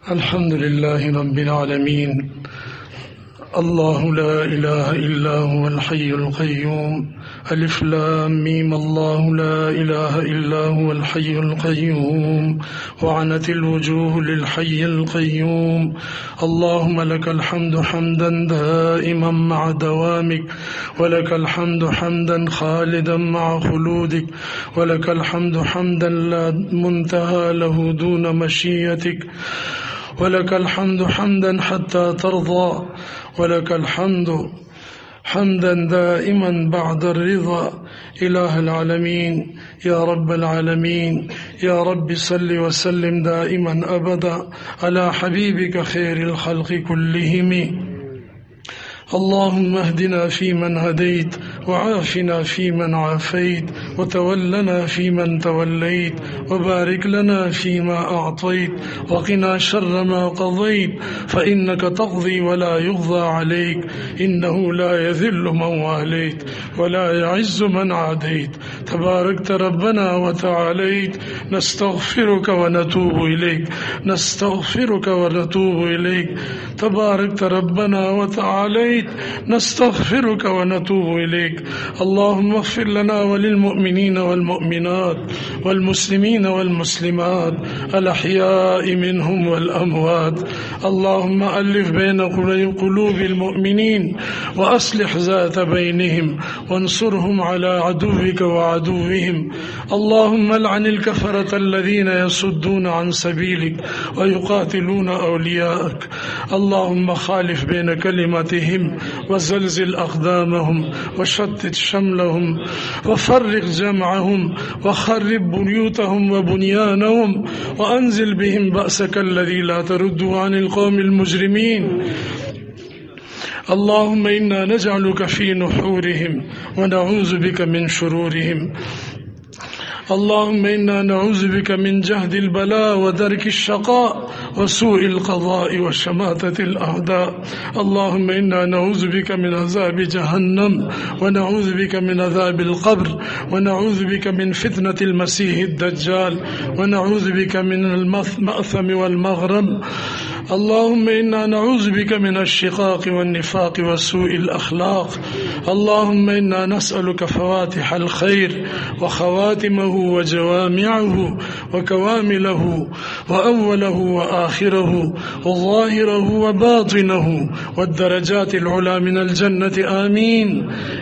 الحمد لله رب العالمين. الله لا إله إلا هو الحي القيوم. ألف لام ميم. الله لا إله إلا هو الحي القيوم. وعنت الوجوه للحي القيوم. اللهم لك الحمد حمدا دائما مع دوامك، ولك الحمد حمدا خالدا مع خلودك، ولك الحمد حمدا لا منتهى له دون مشيتك، ولك الحمد حمدا حتى ترضى، ولك الحمد حمدا دائما بعد الرضا. إله العالمين، يا رب العالمين، يا رب صل وسلم دائما أبدا على حبيبك خير الخلق كلهم. اللهم اهدنا فيمن هديت، وعافنا فيمن عافيت، وتولنا فيمن توليت، وبارك لنا فيما أعطيت، وقنا شر ما قضيت، فإنك تقضي ولا يقضى عليك، إنه لا يذل من واليت ولا يعز من عاديت، تباركت ربنا وتعاليت. نستغفرك ونتوب إليك، نستغفرك ونتوب إليك، تباركت ربنا وتعاليت، نستغفرك ونتوب إليك. اللهم اغفر لنا وللمؤمنين والمؤمنات والمسلمين والمسلمات الأحياء منهم والأموات. اللهم ألف بين قلوب المؤمنين وأصلح ذات بينهم وانصرهم على عدوك وعدوهم. اللهم لعن الكفرة الذين يصدون عن سبيلك ويقاتلون أولياءك. اللهم خالف بين كلمتهم وزلزل أقدامهم وشتت شملهم وفرق جمعهم وخرب بيوتهم وبنيانهم وأنزل بهم بأسك الذي لا ترد عن القوم المجرمين. اللهم إنا نجعلك في نحورهم ونعوذ بك من شرورهم. اللهم إنا نعوذ بك من جهد البلاء ودرك الشقاء وسوء القضاء وشماتة الأعداء. اللهم إنا نعوذ بك من عذاب جهنم، ونعوذ بك من عذاب القبر، ونعوذ بك من فتنة المسيح الدجال، ونعوذ بك من المأثم والمغرم. اللهم إنا نعوذ بك من الشقاق والنفاق وسوء الأخلاق. اللهم إنا نسألك فواتح الخير وخواتمه وجوامعه وكوامله وأوله وآخره وظاهره وباطنه والدرجات العلى من الجنة آمین.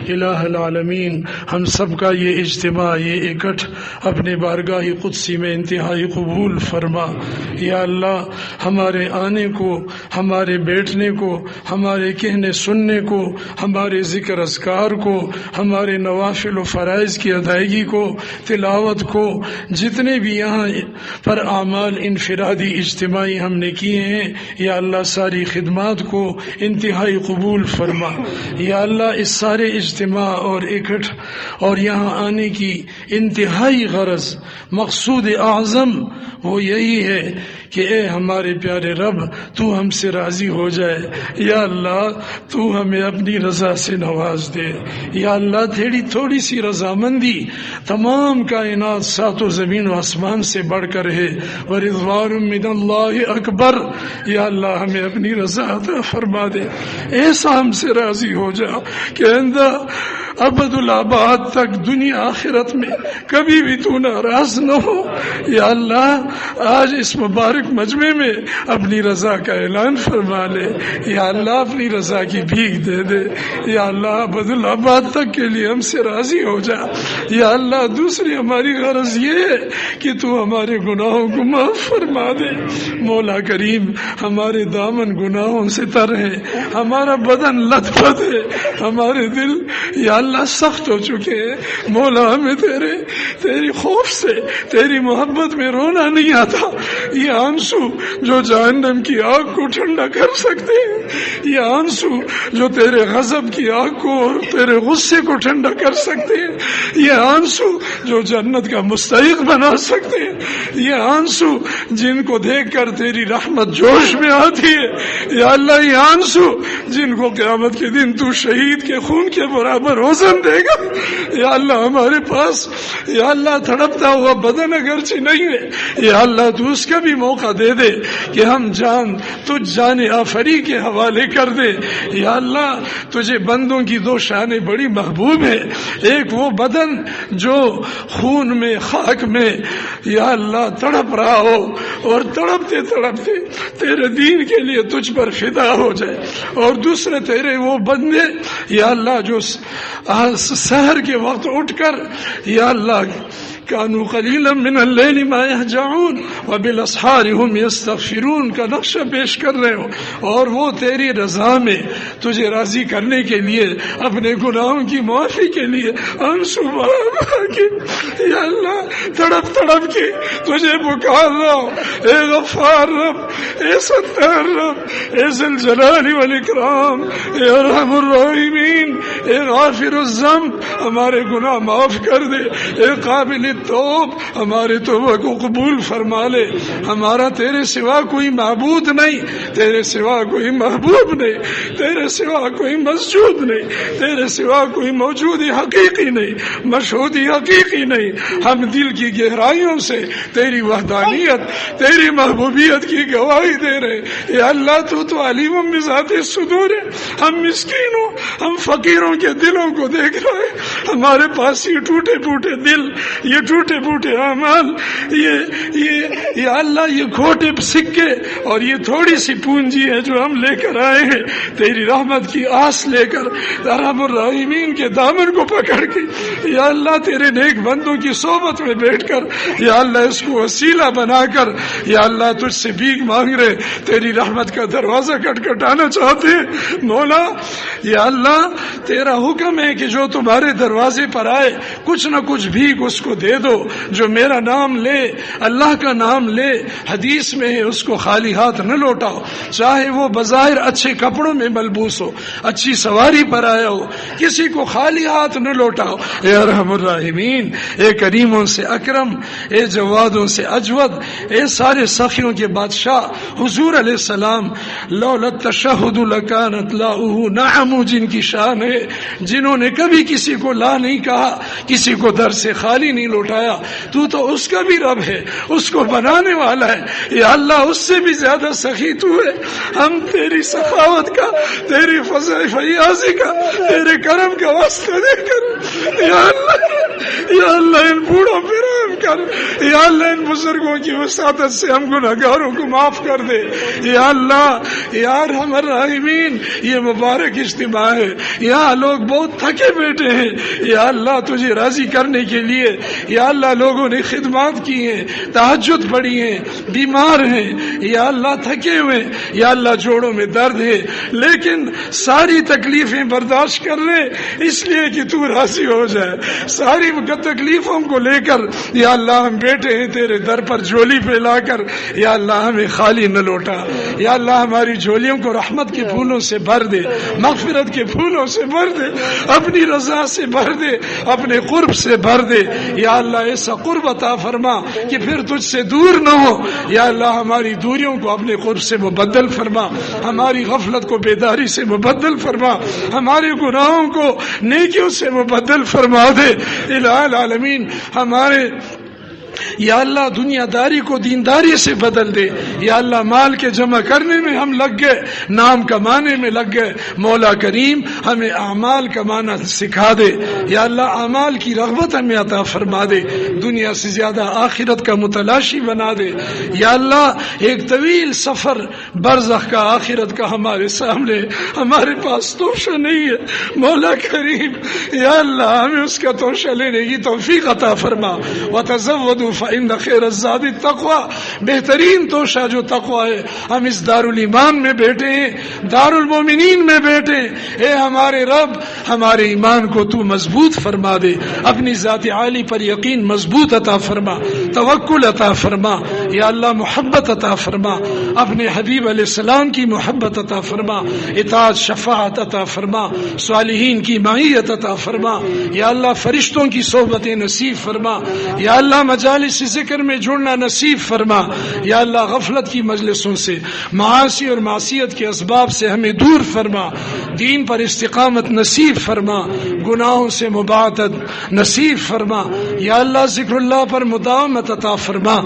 الہ العالمین، ہم سب کا یہ اجتماع، یہ اکٹھ اپنے بارگاہ قدسی میں انتہائی قبول فرما. یا اللہ، ہمارے آنے کو، ہمارے بیٹھنے کو، ہمارے کہنے سننے کو، ہمارے ذکر اذکار کو، ہمارے نوافل و فرائض کی ادائیگی کو، تلاوت کو، جتنے بھی یہاں پر اعمال انفرادی اجتماعی ہم نے کیے ہیں، یا اللہ ساری خدمات کو انتہائی قبول فرما. یا اللہ، اس سارے اجتماع اور اکٹھ اور یہاں آنے کی انتہائی غرض، مقصود اعظم وہ یہی ہے کہ اے ہمارے پیارے رب، تو ہم سے راضی ہو جائے. یا اللہ، تو ہمیں اپنی رضا سے نواز دے. یا اللہ، تیری تھوڑی سی رضامندی تمام کائنات سات و زمین و آسمان سے بڑھ کر ہے. ورضوان من اللہ اکبر. یا اللہ، ہمیں اپنی رضا عطا فرما دے. ایسا ہم سے راضی ہو جا کہ آئندہ ابد الآباد تک دنیا آخرت میں کبھی بھی تو ناراض نہ ہو. یا اللہ، آج اس مبارک مجمع میں اپنی رضا کا اعلان فرما لے. یا اللہ، اپنی رضا کی بھیک دے دے. یا اللہ، ابد الآباد تک کے لیے ہم سے راضی ہو جا. یا اللہ، دوسری ہماری غرض یہ ہے کہ تو ہمارے گناہوں کو معاف فرما دے. مولا کریم، ہمارے دامن گناہوں سے تر ہے، ہمارا بدن لت پت ہے، ہمارے دل یا اللہ سخت ہو چکے ہیں. مولا، ہمیں تیری خوف سے، تیری محبت میں رونا نہیں آتا. یہ آنسو جو جہنم کی آگ کو ٹھنڈا کر سکتے ہیں، یہ آنسو جو تیرے غضب کی آگ کو اور تیرے غصے کو ٹھنڈا کر سکتے ہیں، یہ آنسو جو جنت کا مستحق بنا سکتے ہیں، یہ آنسو جن کو دیکھ کر تیری رحمت جوش میں آتی ہے. یا اللہ، یہ آنسو جن کو قیامت کے دن تو شہید کے خون کے برابر وزن دے گا. یا اللہ ہمارے پاس یا اللہ تڑپتا ہوا بدن اگرچہ نہیں ہے، یا اللہ تو اس کا بھی موقع دے دے کہ ہم جان تجھ جان آفری کے حوالے کر دے. یا اللہ تجھے بندوں کی دو شانیں بڑی محبوب ہیں، ایک وہ بدن جو خون میں خاک میں یا اللہ تڑپ رہا ہو اور تڑپتے تڑپتے تیرے دین کے لیے تجھ پر فدا ہو جائے، اور دوسرے تیرے وہ بندے یا اللہ جو سحر کے وقت اٹھ کر یا اللہ کانوا قلیلا من اللیل ما یہجعون وبالاسحار هم یستغفرون کا نقشہ پیش کر رہے ہو، اور وہ تیری رضا میں تجھے راضی کرنے کے لیے اپنے گناہوں کی معافی کے لیے آنسو بہا کے یا اللہ تڑپ تڑپ کے تجھے پکار رہا ہو. اے غفار رب، اے ستار رب، اے ذی الجلال والاکرام، اے ارحم الراحمین، اے غافر الذنب، ہمارے گناہ معاف کر دے. اے قابل توب، ہمارے توبہ کو قبول فرما لے. ہمارا تیرے سوا کوئی معبود نہیں، تیرے سوا کوئی محبوب نہیں، تیرے سوا کوئی مسجود نہیں، تیرے سوا کوئی موجودی حقیقی نہیں، مشہودی حقیقی نہیں. ہم دل کی گہرائیوں سے تیری وحدانیت، تیری محبوبیت کی گواہی دے رہے. یا اللہ تو علیم بذات الصدور ہے. ہم مسکینوں، ہم فقیروں کے دلوں کو دیکھ رہے ہیں. ہمارے پاس یہ ٹوٹے پھوٹے دل، یہ ٹوٹے پھوٹے اعمال، یہ یا اللہ یہ کھوٹے سکے اور یہ تھوڑی سی پونجی ہے جو ہم لے کر آئے ہیں تیری رحمت کی آس لے کر ارحم الراحمین کے دامن کو پکڑ کے. یا اللہ تیرے نیک بندوں کی صحبت میں بیٹھ کر یا اللہ اس کو وسیلہ بنا کر یا اللہ تجھ سے بھیک مانگ رہے، تیری رحمت کا دروازہ کھٹکھٹانا چاہتے ہیں. مولا یا اللہ تیرا حکم ہے کہ جو تمہارے دروازے پر آئے کچھ نہ کچھ بھیک اس کو دے دو. جو میرا نام لے، اللہ کا نام لے، حدیث میں ہے اس کو خالی ہاتھ نہ لوٹاؤ، چاہے وہ بظاہر اچھے کپڑوں میں ملبوس ہو، اچھی سواری پر آیا ہو، کسی کو خالی ہاتھ نہ لوٹاؤ. اے ارحم الراحمین، اے کریموں سے اکرم، اے جوادوں سے اجود، اے سارے سخیوں کے بادشاہ حضور علیہ السلام، لولا التشہد لکانت لاؤہ نعم، جن کی شان ہے، جنہوں نے کبھی کسی کو لا نہیں کہا، کسی کو در سے خالی نہیں لوٹایا. تو اس کا بھی رب ہے، اس کو بنانے والا ہے. یا اللہ اس سے بھی زیادہ سخی تو ہے. ہم تیری سخاوت کا، تیری فضل فیاضی کا، تیرے کرم کا واسطہ دے کر یا اللہ ان بوڑھوں پہ رحم کر. یا اللہ ان بزرگوں کی وسعت سے ہم گناہگاروں کو معاف کر دے. یا اللہ یا ارحم الراحمین، یہ مبارک اجتماع ہے، یہاں لوگ بہت تھکے بیٹھے ہیں. یا اللہ تجھے راضی کرنے کے لیے یا اللہ لوگوں نے خدمات کی ہیں، تہجد پڑھی ہیں، بیمار ہیں، یا اللہ تھکے ہوئے، یا اللہ جوڑوں میں درد ہے، لیکن ساری تکلیفیں برداشت کر رہے اس لیے کہ تو راضی ہو جائے. ساری تکلیفوں کو لے کر یا اللہ ہم بیٹھے ہیں تیرے در پر جھولی پہ لا کر. یا اللہ ہمیں خالی نہ لوٹا. یا اللہ ہماری جھولیوں کو رحمت کے پھولوں سے بھر دے، مغفرت کے پھولوں سے بھر دے، اپنی رضا سے بھر دے، اپنے قرب سے بھر دے. یا اللہ ایسا قرب عطا فرما کہ پھر تجھ سے دور نہ ہو. یا اللہ ہماری دوریوں کو اپنے قرب سے مبدل فرما، ہماری غفلت کو بیداری سے مبدل فرما، ہمارے گناہوں کو نیکیوں سے مبدل فرما دے. الہ العالمین ہمارے یا اللہ دنیا داری کو دینداری سے بدل دے. یا اللہ مال کے جمع کرنے میں ہم لگ گئے، نام کمانے میں لگ گئے. مولا کریم ہمیں اعمال کمانا سکھا دے. یا اللہ اعمال کی رغبت ہمیں عطا فرما دے، دنیا سے زیادہ آخرت کا متلاشی بنا دے. یا اللہ ایک طویل سفر برزخ کا، آخرت کا ہمارے سامنے، ہمارے پاس توشہ نہیں ہے. مولا کریم یا اللہ ہمیں اس کا توشہ لینے کی توفیق عطا فرما. وتزودوا فإن خیر الزاد التقوى، بہترین توشہ جو تقوی ہے. ہم اس دار الایمان میں بیٹھے ہیں، دار المومنین میں بیٹھے. اے ہمارے رب ہمارے ایمان کو تو مضبوط فرما دے، اپنی ذات عالی پر یقین مضبوط عطا فرما، توکل عطا فرما. یا اللہ محبت عطا فرما، اپنے حبیب علیہ السلام کی محبت عطا فرما، اطاعت شفاعت عطا فرما، صالحین کی معیت عطا فرما. یا اللہ فرشتوں کی صحبت نصیب فرما. یا اللہ مجالس مجالس ذکر میں جڑنا نصیب فرما. یا اللہ غفلت کی مجلسوں سے، معاصی اور معصیت کے اسباب سے ہمیں دور فرما. دین پر استقامت نصیب فرما، گناہوں سے مباعدت نصیب فرما. یا اللہ ذکر اللہ پر مداومت عطا فرما.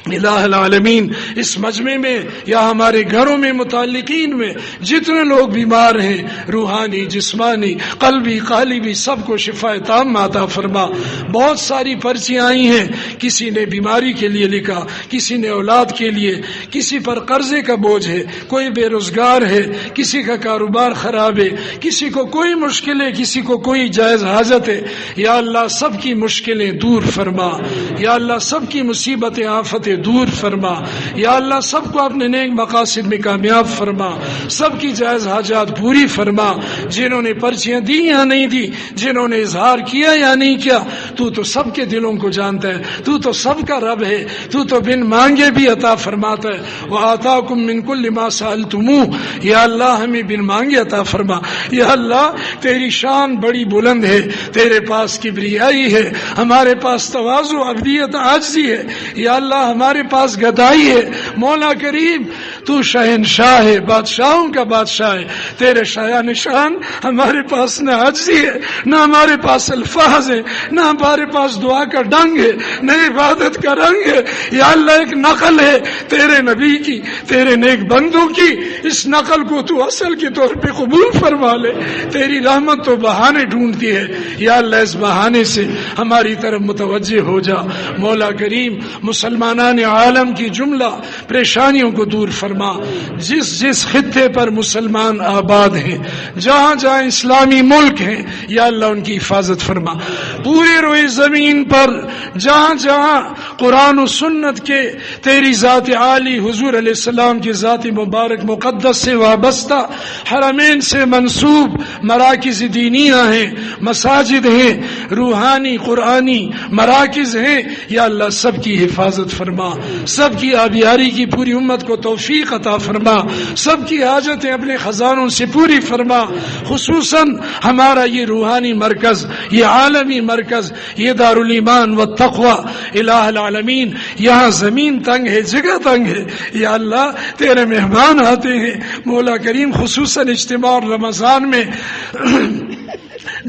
الہ العالمین اس مجمع میں یا ہمارے گھروں میں متعلقین میں جتنے لوگ بیمار ہیں، روحانی جسمانی قلبی قالبی، سب کو شفاء تام عطا فرما. بہت ساری پرچیاں آئی ہیں، کسی نے بیماری کے لیے لکھا، کسی نے اولاد کے لیے، کسی پر قرضے کا بوجھ ہے، کوئی بے روزگار ہے، کسی کا کاروبار خراب ہے، کسی کو کوئی مشکل ہے، کسی کو کوئی جائز حاجت ہے. یا اللہ سب کی مشکلیں دور فرما. یا اللہ سب کی مصیبتیں آفتیں دور فرما. یا اللہ سب کو اپنے نیک مقاصد میں کامیاب فرما، سب کی جائز حاجات پوری فرما. جنہوں نے پرچیاں دی یا نہیں دی، جنہوں نے اظہار کیا یا نہیں کیا، تو سب کے دلوں کو جانتا ہے، تو سب کا رب ہے، تو بن مانگے بھی عطا فرماتا ہے. وآتاکم من کل ما سألتموہ. یا اللہ ہمیں بن مانگے عطا فرما. یا اللہ تیری شان بڑی بلند ہے، تیرے پاس کبریائی ہے، ہمارے پاس تواضع عبدیت عاجزی ہے. یا اللہ ہمارے پاس گدائی ہے. مولا کریم تو شہنشاہ ہے، بادشاہوں کا بادشاہ ہے. تیرے شایان شان ہمارے پاس نہ عجزی ہے، نہ ہمارے پاس الفاظ ہے، نہ ہمارے پاس دعا کا ڈنگ ہے، نہ عبادت کا رنگ ہے. یا اللہ ایک نقل ہے تیرے نبی کی، تیرے نیک بندوں کی، اس نقل کو تو اصل کے طور پہ قبول فرما لے. تیری رحمت تو بہانے ڈھونڈتی ہے. یا اللہ اس بہانے سے ہماری طرف متوجہ ہو جا. مولا کریم مسلمانان عالم کی جملہ پریشانیوں کو دور فرما. جس خطے پر مسلمان آباد ہیں، جہاں جہاں اسلامی ملک ہیں، یا اللہ ان کی حفاظت فرما. پورے روئے زمین پر جہاں جہاں قرآن و سنت کے تیری ذات عالی حضور علیہ السلام کی ذات مبارک مقدس سے وابستہ حرمین سے منسوب مراکز دینیہ ہیں، مساجد ہیں، روحانی قرآنی مراکز ہیں، یا اللہ سب کی حفاظت فرما. سب کی آبیاری کی پوری امت کو توفیق عطا فرما. سب کی حاجتیں اپنے خزانوں سے پوری فرما. خصوصاً ہمارا یہ روحانی مرکز، یہ عالمی مرکز، یہ دارالایمان والتقوی الہ العالمین، یہاں زمین تنگ ہے، جگہ تنگ ہے. یا اللہ تیرے مہمان آتے ہیں. مولا کریم خصوصاً اجتماع رمضان میں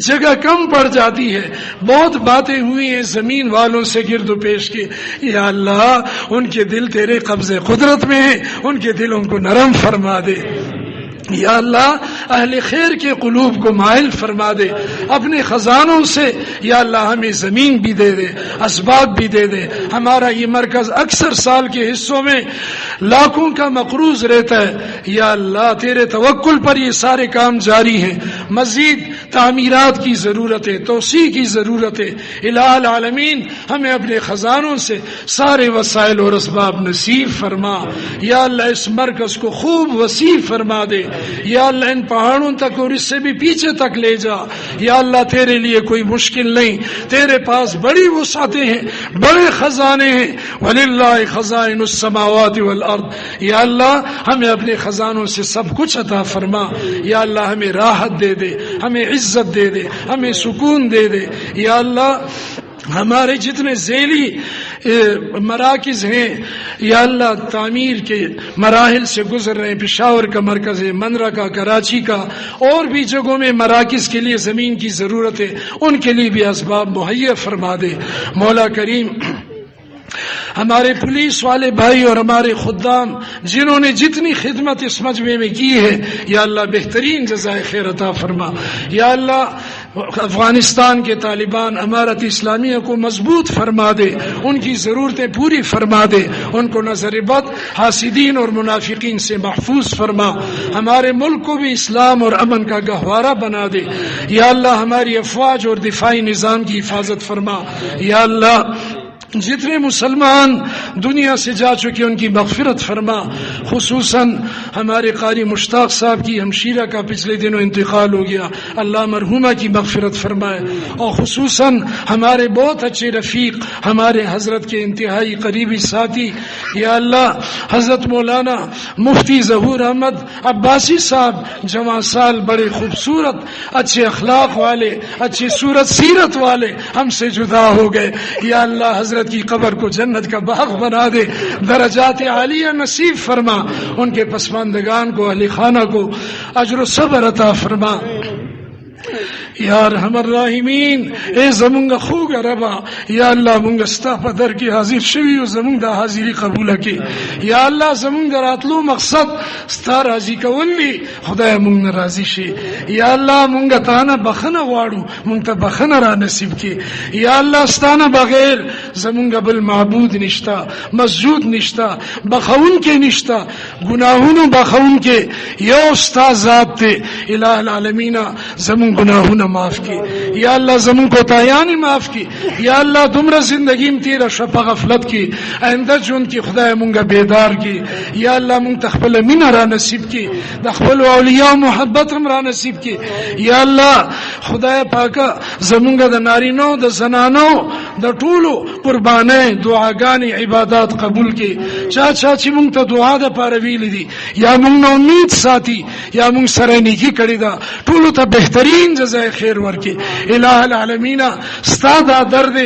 جگہ کم پڑ جاتی ہے. بہت باتیں ہوئی ہیں زمین والوں سے گرد و پیش کے. یا اللہ ان کے دل تیرے قبضے قدرت میں ہیں، ان کے دلوں کو نرم فرما دے. یا اللہ اہل خیر کے قلوب کو مائل فرما دے اپنے خزانوں سے. یا اللہ ہمیں زمین بھی دے دے، اسباب بھی دے دے. ہمارا یہ مرکز اکثر سال کے حصوں میں لاکھوں کا مقروض رہتا ہے. یا اللہ تیرے توکل پر یہ سارے کام جاری ہیں. مزید تعمیرات کی ضرورت ہے، توسیع کی ضرورت ہے. الہ العالمین ہمیں اپنے خزانوں سے سارے وسائل اور اسباب نصیب فرما. یا اللہ اس مرکز کو خوب وسیع فرما دے. یا اللہ ان پہاڑوں تک اور اس سے بھی پیچھے تک لے جا. یا اللہ تیرے لیے کوئی مشکل نہیں، تیرے پاس بڑی وسعتیں ہیں، بڑے خزانے ہیں. وَلِلَّهِ خَزَائِنُ السَّمَاوَاتِ وَالْأَرْضِ. یا اللہ ہمیں اپنے خزانوں سے سب کچھ عطا فرما. یا اللہ ہمیں راحت دے دے، ہمیں عزت دے دے، ہمیں سکون دے دے. یا اللہ ہمارے جتنے ذیلی مراکز ہیں یا اللہ تعمیر کے مراحل سے گزر رہے ہیں، پشاور کا مرکز ہے، مندرہ کا، کراچی کا، اور بھی جگہوں میں مراکز کے لیے زمین کی ضرورت ہے، ان کے لیے بھی اسباب مہیا فرما دے. مولا کریم ہمارے پولیس والے بھائی اور ہمارے خدام جنہوں نے جتنی خدمت اس مجمع میں کی ہے، یا اللہ بہترین جزائے خیر عطا فرما. یا اللہ افغانستان کے طالبان امارت اسلامیہ کو مضبوط فرما دے، ان کی ضرورتیں پوری فرما دے، ان کو نظر بد، حاسدین اور منافقین سے محفوظ فرما. ہمارے ملک کو بھی اسلام اور امن کا گہوارہ بنا دے. یا اللہ ہماری افواج اور دفاعی نظام کی حفاظت فرما. یا اللہ جتنے مسلمان دنیا سے جا چکے ان کی مغفرت فرما. خصوصاً ہمارے قاری مشتاق صاحب کی ہمشیرہ کا پچھلے دنوں انتقال ہو گیا، اللہ مرحومہ کی مغفرت فرمائے. اور خصوصاً ہمارے بہت اچھے رفیق، ہمارے حضرت کے انتہائی قریبی ساتھی، یا اللہ حضرت مولانا مفتی ظہور احمد عباسی صاحب، جوان سال، بڑے خوبصورت، اچھے اخلاق والے، اچھی صورت سیرت والے، ہم سے جدا ہو گئے. یا اللہ حضرت حضرت کی قبر کو جنت کا باغ بنا دے, درجات عالیہ نصیب فرما, ان کے پسماندگان کو, اہل خانہ کو اجر و صبر عطا فرما. یا ارحم الراحمین, اے زمونږ خوږ ربا, یا الله مونږ ستا په در کې حاضر شوي او زمونږ د حاضری قبول کړي. یا الله زمونږ د راتلو مقصد ستا راضي کول دي, خدای مونږ نه راضي شي. یا الله مونږ ته نه بخنه غواړو, مونږ ته بخنه را نصیب کړي. یا الله ستا نه بغیر زمونږ بل معبود نشتا, مسجود نشتا, بخون کې نشتا, گناهونو بخون کې یو ستا ذات ته. الہ العالمین زمونږ گناهونه معاف کی. یا الله زمون کو تایانی معاف کی. یا الله دمر زندگیم تیرا شپ غفلت کی, آئنده جون کی خدای مونږه بیدار کی. یا الله مونږ تخپل مینا را نصیب کی, د خپل اولیاء محبت هم را نصیب کی. یا الله خدای پاکه زمونږه د نارینو د زنانو د ټولو قربانه دعاګانې عبادت قبول کی. چا چې مونږ ته دعا د پاره ویل دي, یا مونږ نو امید ساتي, یا مونږ سره نیکی کړی دا, ټولو ته بهترین جزای خیر ورکی. الہ العالمین ستا دا درد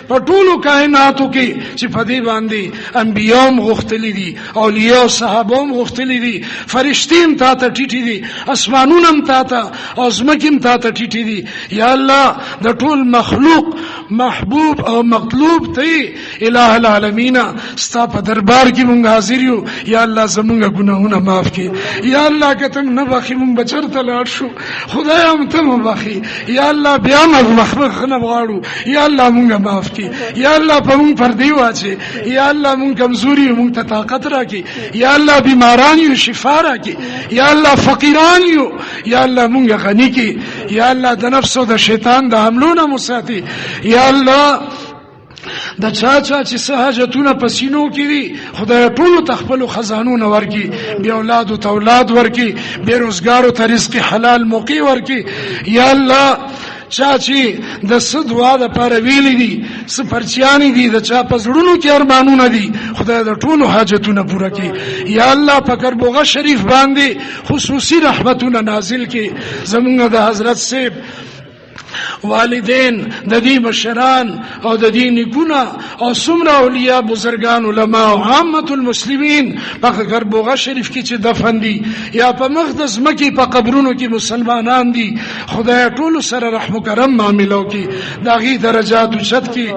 په ټولو کائناتو کې چې په دې باندې انبیاء غختلی دي, اولیاء او صحابه غختلی دي, فرشتي هم تا ته ټیټي دي, اسمانونه هم تا ته او ځمکې هم تا ته ټیټي دي. یا الله د ټول مخلوق محبوب او مطلوب ته الہ العالمین ستا په دربار کې مونږ حاضر یو. یا الله زمونږ ګناهونه معاف کړي. یا الله که ته نه بخې مونږ بچرته لاړ شو, خدای هم ته مبخي. یا الله بیا مخبخنه غواړو, یا الله مونږه معاف کی. یا الله په مونږ پردی واچي. یا الله مونږ کمزوري مونږ ته طاقت راکړي. یا الله بیماران یو شفا راکړي. یا الله فقیران یو, یا الله مونږه غنی کی. یا الله د نفس او د شیطان د حملو نه مساتي. یا الله د چا چې سہاجتونه پسینو کې دي, خدای ټول تخپل خزانونه ورکی, بیا اولاد او اولاد ورکی, بے روزګارو ته رزق حلال موقع ورکی. یا الله چا چې د صدوا د پاره ویلي دي, سپرچیانی دي, د چا په زړونو کې ارمانونه دي, خدای د ټولو حاجتونه پوره کړي. یا الله په کربوغه شریف باندې خصوصي رحمتونه نازل کړي. زمونږ د حضرت صاحب والدین, د دې مشران او د دې نیکونه او څومره اولیاء بزرگان علما او عامه المسلمین په کربوغه شریف کې چې دفن دي, یا په مقدس مکه په قبرونو کې مسلمانان دي, خدای ټول سره رحم کرم معاملو کې داغي درجات اوچت کې.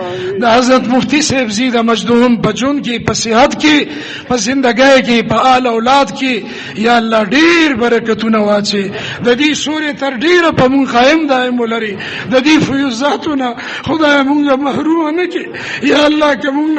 د حضرت مفتی صاحب زید مجدوم په جون کې, په صحت کې, په زندګۍ کې, په آل اولاد کې, یا الله ډیر برکتونه واچي. د دې سورې تر ډیره په مون قائم دائم ولري, د دې فیوزاتونه خدای مونږه محروم نه کړي. یا الله که مونږ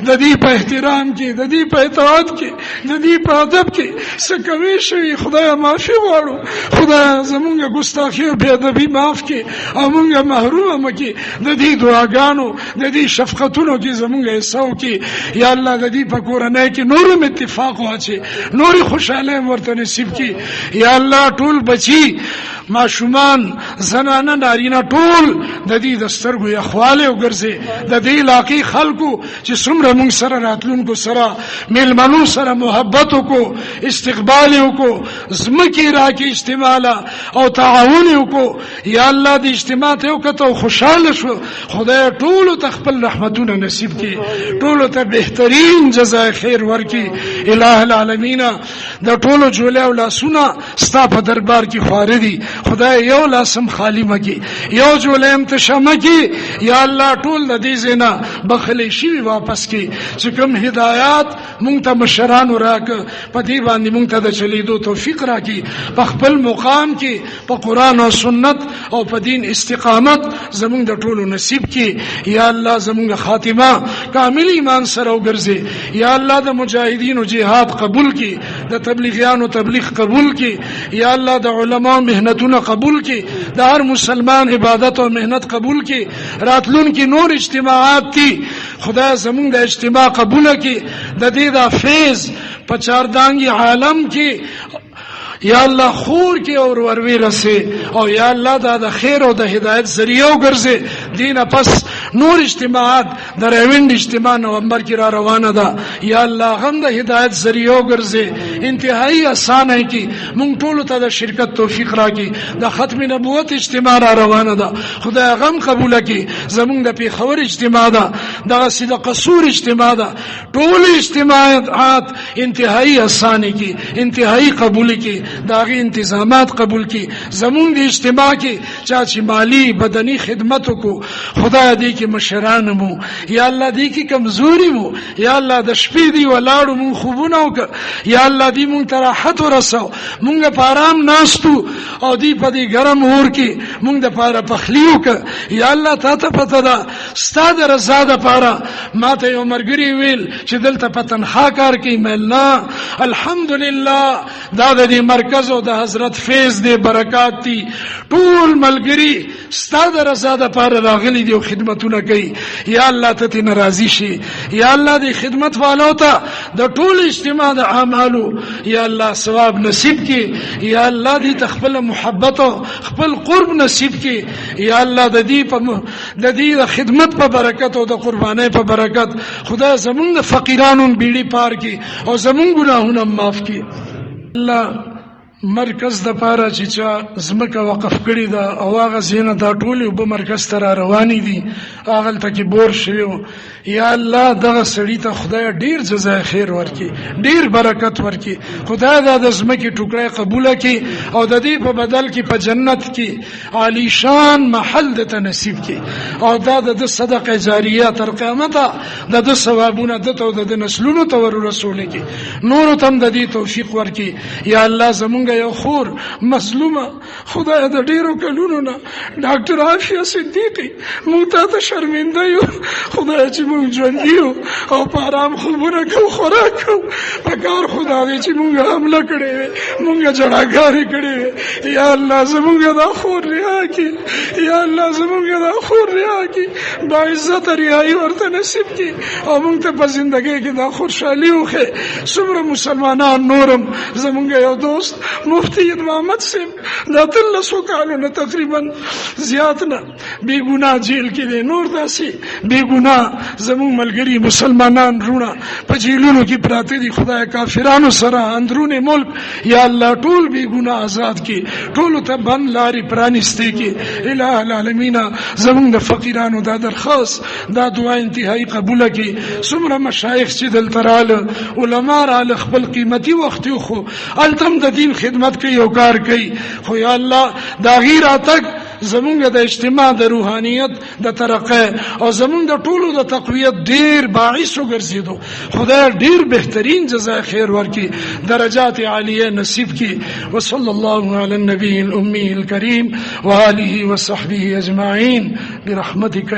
د دې په احترام کې, د دې په اطاعت کې, د دې په ادب کې څه کمی شوي, خدای معافي غواړو. خدای زمونږه ګستاخي او بې ادبي معاف کړي او مونږه محروم مه کړي. د دې دعاګانو, د دې شفقتونو کې زمونږه حصه وکړي. یا الله د دې په کورنۍ کې نورم اتفاق واچي, نورې خوشحالۍ ورته نصیب کړي. یا الله ټول بچي, ماشومان, زنانه, نارینه, ټول د دې د سترګو یخواله وګرځي. د دې علاقې خلکو چې څومره موږ سره راتلونکو سره میلمنو سره محبت وکړو, استقبال وکړو, زمکه راکې اجتماع او تعاون وکړو. یا الله د اجتماع ته وکړو, خوشاله شو. خدای ټول ته خپل رحمتونه نصیب کړي, ټول ته بهترین جزای خیر ورکړي. الہ العالمین د ټولو جوله او لاسونه ستا په دربار کې خواره دي, خدای یو لاسم خالی مکی, یو جولیم تشمه کی. یا الله ټول د دې زینا بخلی شي واپس کی, چې کوم هدایات مونږ ته مشرانو راک, په دې باندې مونږ ته د چلیدو توفیق راکړي. په خپل مقام کې په قران او سنت او په دین استقامت زمونږ د ټولو نصیب کی. یا الله زمونږ خاتمه کامل ایمان سره وګرځي. یا الله د مجاهدینو جهاد قبول کی, د تبلیغیانو تبلیغ قبول کی. یا الله د علماء مهنتونه قبول کی, د هر مسلمان عبادت او مهنت قبول کی. راتلون کی نور اجتماعات تی, خدای زمونږ د اجتماع قبول کی. د دې د فیض په چاردانګي عالم کې یا الله خور کې اور وروي رسي او یا الله دا د خیر او د هدایت ذریعہ وګرځي. دینه پس نور اجتماعات د روند اجتماع نومبر کې را روانه ده، یا الله هم د هدایت ذریعہ وګرځي. انتهایی اسانه کې مونږ ټول ته د شرکت توفیق راکړي. د ختم نبوت اجتماع را روانه ده، خدای غم قبول کړي. زمونږ د پیښور اجتماع ده، د سید قصور اجتماع ده، ټول اجتماعات انتهایی اسانه کې انتهایی قبول کړي. داغي انتظامات قبول کړي. زمونږ د اجتماع کې چې مالی بدني خدمت کو خدای دې کې مشران مو، یا الله دې کې کمزوري مو، یا الله د شپې دی ولاړو مون خوبونه وک، یا الله دې مون تراحت ورسو، مونږ په آرام ناستو او دې په دې ګرم اور کې مونږ د پاره پخلیو ک. یا الله ته پته ده ستاسو رضا ده پاره. ماته یو مرګري ویل چې دلته په تنخوا کار کوي، ملنا الحمدلله دا د مرکز او د حضرت فیض دی برکات دي. ټول ملګری ستاسو رضا ده پاره راغلي دي او خدمتونه کوي. یا الله ته ناراضي شي، یا الله دې خدمت والو ته د ټول اجتماع د اعمالو یا الله ثواب نصیب کړي. یا الله دې تخپل محبت او خپل قرب نصیب کړي. یا الله د دې خدمت په برکت او د قربانۍ په برکت خدای زمونږ د فقیرانو بیړي پار کړي او زمونږ ګناهونه معاف کړي. الله مرکز د پاره چې چا زمکه وقف کړی دا او هغه زینه دا ټول په مرکز ته رواني دي، هغه ته کې بور شوی. یا الله دغه سړی ته خدای ډیر جزای خیر ورکړي، ډیر برکت ورکړي. خدای دا د زمکه ټوکړه قبول کړي او د دې په بدل کې په جنت کې عالی شان محل د نصیب کړي او دا د صدقه جاریه تر قیامت د ثوابونه د نسلونو ته ور رسول کړي. نور تم د دې توفیق ورکړي. یا الله زمونږ یو خور مظلومه خدای د ډیرو کلونو نه ډاکټر عافیه صدیقی مونږ ته شرمنده یو، خدای چې مونږ ژوند یو او په آرام خوبونه کوو خوراک کوو په کار خدای چې مونږ حمله کړې وي مونږ جړاګارې کړې وي. یا الله زمونږ دا خور ریا کړي، یا الله زمونږ دا خور ریا کړي، با عزت ریایي ورته نصیب کړي او مونږ ته په زندګۍ کې دا خوشحالي وکړي. څومره مسلمانان نورم زمونږ یو دوست مفتی محمد صاحب دا 300 کالونه تقریبا زیات نه بے ګناه جیل کې دي، نور داسي بے ګناه زموږ ملګری مسلمانان رونه په جیلونو کې پراته دي. خدای کافرانو سره اندرونه ملک یا الله ټول بے ګناه آزاد کړي، ټول ته بند لاري پرانیستي کړي. الہ العالمین زموږ د فقیرانو دا درخواست دا دعا انتهایی قبول کړي. څومره مشایخ چې دلته رااله علما رااله خپل قیمتي وخت خو التم د دین خدمت کوي او کار کوي. خو یا الله دا غیر اتک زمونږ د اجتماع د روحانیت د ترقه او زمونږ د ټولو د تقویت ډیر باعث وګرځیدو. خدای ډیر بهترین جزای خیر ورکړي، درجات عالیه نصیب کړي. وصلی الله علی النبی الامي الكريم وآله وصحبه اجمعین برحمتک.